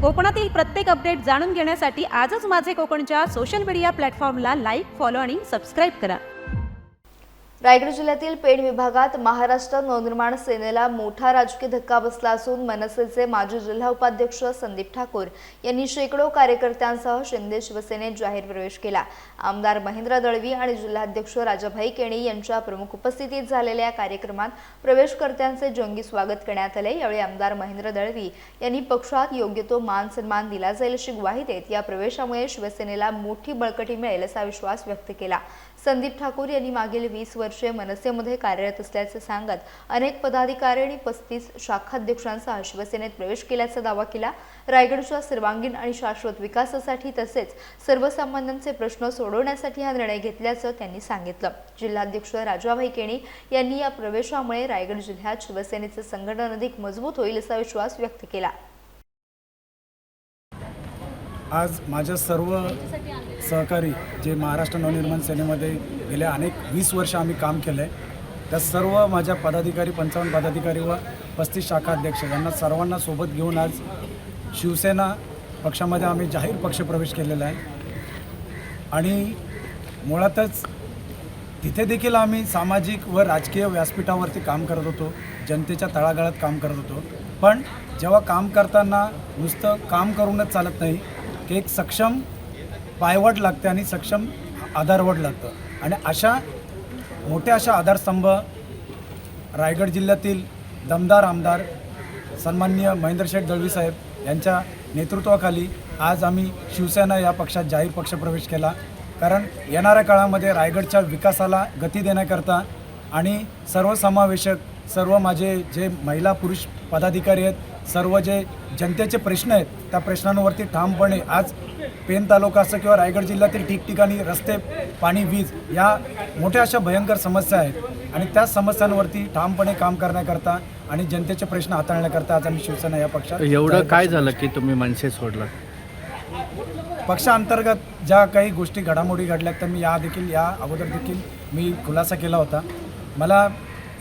कोकणातील प्रत्येक अपडेट जाणून घेण्यासाठी आजच माझे कोकणच्या सोशल मीडिया प्लॅटफॉर्मला लाईक, फॉलो आणि सबस्क्राईब करा। रायगड जिल्ह्यातील पेण विभागात महाराष्ट्र नवनिर्माण सेनेला मोठा राजकीय धक्का बसला असून मनसेचे माजी जिल्हा उपाध्यक्ष संदीप ठाकूर यांनी शेकडो कार्यकर्त्यांसह शिंदे शिवसेनेत जाहीर प्रवेश केला। आमदार महेंद्र दळवी आणि जिल्हाध्यक्ष राजाभाई केणी यांच्या प्रमुख उपस्थितीत झालेल्या कार्यक्रमात प्रवेशकर्त्यांचे जंगी स्वागत करण्यात आले। यावेळी आमदार महेंद्र दळवी यांनी पक्षात योग्य तो मान सन्मान दिला जाईल अशी ग्वाही देत या प्रवेशामुळे शिवसेनेला मोठी बळकटी मिळेल असा विश्वास व्यक्त केला। संदीप ठाकूर यांनी मागील 20 वर्षे मनसेमध्ये कार्यरत असल्याचे सांगत अनेक पदाधिकारी आणि 35 शाखाध्यक्षांसह शिवसेनेत प्रवेश केल्याचा दावा केला। रायगडच्या सर्वांगीण आणि शाश्वत विकासासाठी तसेच सर्वसामान्यांचे प्रश्न सोडवण्यासाठी हा निर्णय घेतल्याचं त्यांनी सांगितलं। जिल्हाध्यक्ष राजाभाई केणी यांनी या प्रवेशामुळे रायगड जिल्ह्यात शिवसेनेचे संघटन अधिक मजबूत होईल असा विश्वास व्यक्त केला। आज माझ्या सर्व सहकारी जे महाराष्ट्र नवनिर्माण सेनेमध्ये गेल्या 20 वर्ष आम्ही काम केलं आहे, त्या सर्व माझ्या पदाधिकारी 55 पदाधिकारी व 35 शाखा अध्यक्ष यांना सर्वांना सोबत घेऊन आज शिवसेना पक्षामध्ये आम्ही जाहीर पक्षप्रवेश केलेला आहे। आणि मुळातच तिथे देखील आम्ही सामाजिक व राजकीय व्यासपीठावरती काम करत होतो, जनतेच्या तळागाळात काम करत होतो। पण जेव्हा काम करताना नुसतं काम करूनच चालत नाही की एक सक्षम पायवाट लागते आणि सक्षम आधारवड लागतं। आणि अशा आधारस्तंभ रायगड जिल्ह्यातील दमदार आमदार सन्माननीय महेंद्र शेठ दळवी साहेब यांच्या नेतृत्वाखाली आज आम्ही शिवसेना या पक्षात जाहीर पक्षप्रवेश केला। कारण येणाऱ्या काळामध्ये रायगडच्या विकासाला गती देण्याकरता आणि सर्वसमावेशक सर्व माझे जे महिला पुरुष पदाधिकारी आहेत, सर्व जे जनतेचे प्रश्न आहेत त्या प्रश्नांवरती ठामपणे आज पेण तालुका असो किंवा रायगड जिल्ह्यातील ठिकठिकाणी रस्ते, पाणी, वीज या मोठ्या अशा भयंकर समस्या आहेत आणि त्या समस्यांवरती ठामपणे काम करण्याकरता आणि जनतेचे प्रश्न हाताळण्याकरता आज आम्ही शिवसेना या पक्षात। एवढं काय झालं की तुम्ही मनसे सोडला? पक्षांतर्गत ज्या काही गोष्टी घडामोडी घडल्या तर मी या अगोदर देखील मी खुलासा केला होता। मला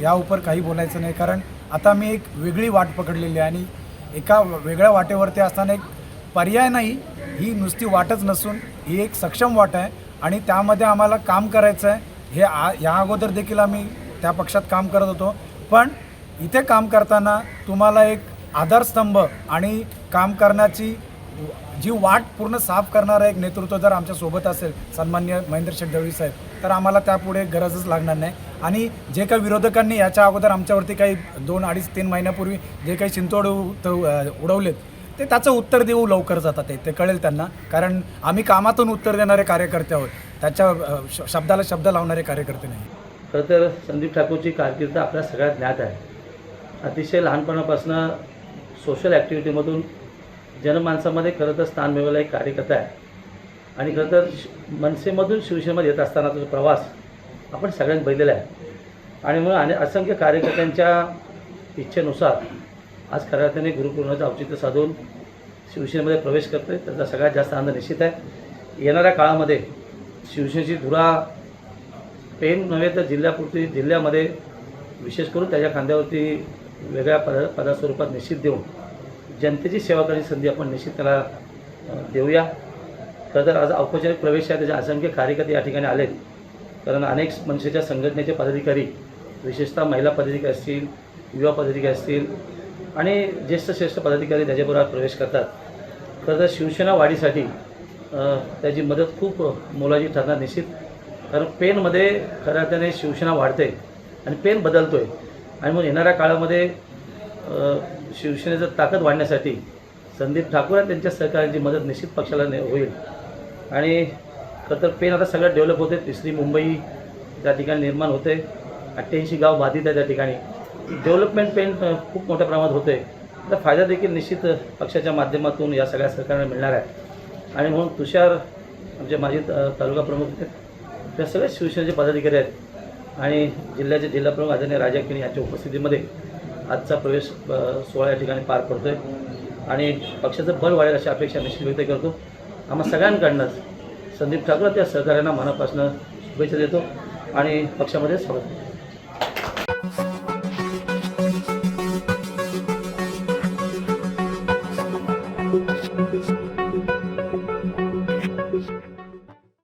या उपर काही बोलायचं नाही, कारण आता मी एक वेगळी वाट पकडलेली आहे आणि एका वेगळ्या वाटेवरती असताना एक पर्याय नाही, ही नुसती वाटच नसून ही एक सक्षम वाट आहे आणि त्यामध्ये आम्हाला काम करायचं आहे। हे या अगोदर देखील आम्ही त्या पक्षात काम करत होतो, पण इथे काम करताना तुम्हाला एक आधारस्तंभ आणि काम करण्याची जी वाट पूर्ण साफ करणारा एक नेतृत्व जर आमच्यासोबत असेल सन्माननीय महेंद्र शेठ दळवी साहेब, तर आम्हाला त्यापुढे गरजच लागणार नाही। आणि जे काही विरोधकांनी याच्या अगोदर आमच्यावरती काही 2, 2.5, 3 महिन्यापूर्वी जे काही शिंतोड उडवलेत ते त्याचं उत्तर देऊ लवकर जातात, ते कळेल त्यांना। कारण आम्ही कामातून उत्तर देणारे कार्यकर्ते आहोत, त्याच्या शब्दाला शब्द लावणारे कार्यकर्ते नाही। खरं तर संदीप ठाकूरची कारकीर्द आपल्या सगळ्यात ज्ञात आहे। अतिशय लहानपणापासून सोशल ॲक्टिव्हिटीमधून जनमानसामध्ये खरं तर स्थान मिळवलेला एक कार्यकर्ता आहे आणि खरं तर मनसेमधून शिवसेनेमध्ये येत असताना तो प्रवास आपण सगळ्यांनी बघितलेला आहे। आणि म्हणून असंख्य कार्यकर्त्यांच्या इच्छेनुसार आज खऱ्या अर्थाने गुरुपौर्णिमेचं औचित्य साधून शिवसेनेमध्ये प्रवेश करते, त्याचा सगळ्यात जास्त आनंद निश्चित आहे। येणाऱ्या काळामध्ये शिवसेनेची धुरा पेण नव्हे तर जिल्ह्यामध्ये विशेष करून त्याच्या खांद्यावरती वेगळ्या पदास्वरूपात निश्चित देऊन जनतेची सेवा करण्याची संधी आपण निश्चित त्याला देऊया। खरं तर आज औपचारिक प्रवेश आहे, त्याचे असंख्य कार्यकर्ते या ठिकाणी आलेत, कारण अनेक मनसेच्या संघटनेचे पदाधिकारी विशेषतः महिला पदाधिकारी असतील, युवा पदाधिकारी असतील आणि ज्येष्ठ पदाधिकारी त्याच्याबरोबर प्रवेश करतात। खरं तर शिवसेना वाढीसाठी त्याची मदत खूप मोलाची ठरणार निश्चित, कारण पेणमध्ये खऱ्या अर्थाने शिवसेना वाढते आणि पेण बदलतो आहे आणि मग येणाऱ्या काळामध्ये शिवसेनेचं ताकद वाढण्यासाठी संदीप ठाकूर आणि त्यांच्या सहकार्यांची मदत निश्चित पक्षाला होईल। आणि खरं तर पेण आता सगळं डेव्हलप होते, 3री मुंबई त्या ठिकाणी निर्माण होते, 88 गाव बाधित आहे त्या ठिकाणी, डेव्हलपमेंट पेण खूप मोठ्या प्रमाणात होते। तर फायदा देखील निश्चित पक्षाच्या माध्यमातून या सगळ्या सरकारला मिळणार आहे। आणि म्हणून तुषार आमचे माजी तालुका प्रमुख आहेत, त्या सगळ्या शिवसेनेचे पदाधिकारी आहेत आणि जिल्ह्याचे जिल्हाप्रमुख आदरणीय राजा केणी यांच्या उपस्थितीमध्ये आजचा प्रवेश सोहळा या ठिकाणी पार पडतो आहे आणि पक्षाचं बळ वाढेल अशी अपेक्षा निश्चित व्यक्त करतो। आम्हा सगळ्यांकडनंच संदीप ठाकूर त्या सहकार्यांना मनापासून शुभेच्छा देतो आणि पक्षामध्ये स्वागत करतो।